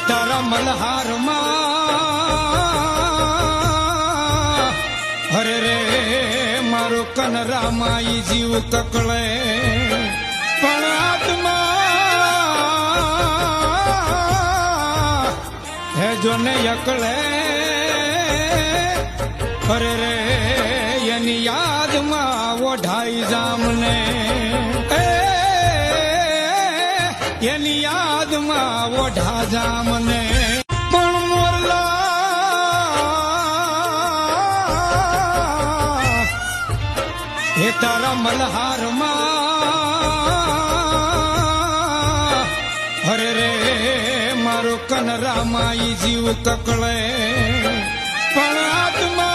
તારા મલ્હારમાં હરે રે મારો કનરામાં જીવ કકળે પણ આત્મા હે જોને યકળે હરે રે એની યાદમાં ઓઢાઈ જામને એની યાદમાં ઓઢા જામને પણ મોરલા હે તારા મલ્હારમાં હરે રે મારો કનરામાં જીવ કકળે પણ આત્મા